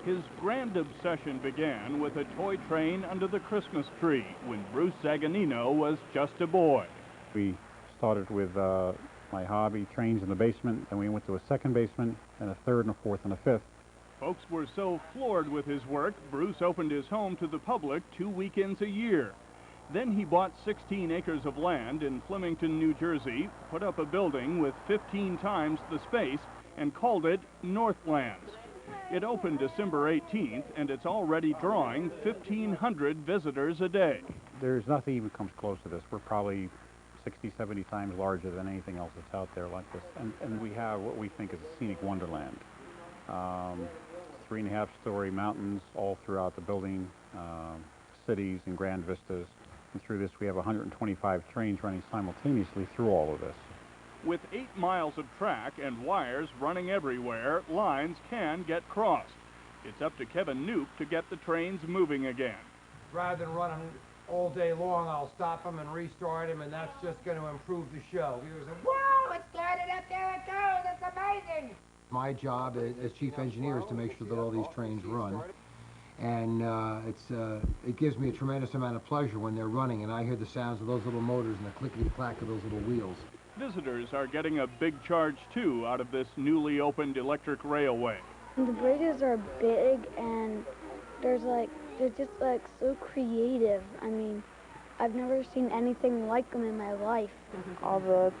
His grand obsession began with a toy train under the Christmas tree when Bruce Zaganino was just a boy. We started with my hobby, trains in the basement, then we went to a second basement, and a third and a fourth and a fifth. Folks were so floored with his work, Bruce opened his home to the public 2 weekends a year. Then he bought 16 acres of land in Flemington, New Jersey, put up a building with 15 times the space, and called it Northlandz. It opened December 18th, and it's already drawing 1,500 visitors a day. There's nothing even comes close to this. We're probably 60, 70 times larger than anything else that's out there like this. And we have what we think is a scenic wonderland. 3.5-story mountains all throughout the building, cities and grand vistas. And through this, we have 125 trains running simultaneously through all of this. With 8 miles of track and wires running everywhere, lines can get crossed. It's up to Kevin Nuke to get the trains moving again. Rather than run them all day long, I'll stop them and restart them, and that's just going to improve the show. Viewers say, "Whoa, it started up, there it goes, it's amazing!" My job as chief engineer is to make sure that all these trains run. And it gives me a tremendous amount of pleasure when they're running and I hear the sounds of those little motors and the clickety-clack of those little wheels. Visitors are getting a big charge, too, out of this newly opened electric railway. The bridges are big and they're just so creative. I mean, I've never seen anything like them in my life. All the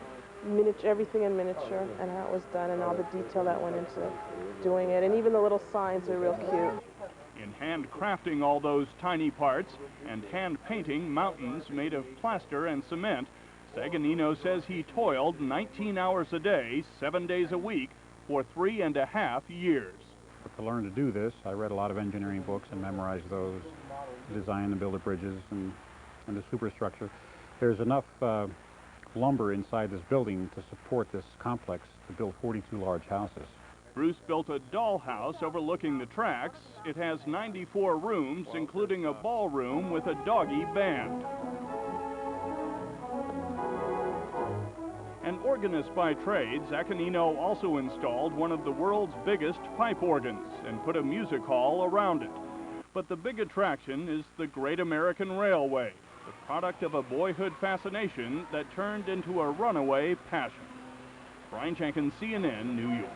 everything in miniature and how it was done and all the detail that went into doing it. And even the little signs are real cute. In hand-crafting all those tiny parts and hand-painting mountains made of plaster and cement, Zaganino says he toiled 19 hours a day, 7 days a week, for 3.5 years. But to learn to do this, I read a lot of engineering books and memorized those, to design and build the bridges and the superstructure. There's enough lumber inside this building to support this complex to build 42 large houses. Bruce built a dollhouse overlooking the tracks. It has 94 rooms, including a ballroom with a doggy band. An organist by trade, Zaganino also installed one of the world's biggest pipe organs and put a music hall around it. But the big attraction is the Great American Railway, the product of a boyhood fascination that turned into a runaway passion. Brian Jenkins, CNN, New York.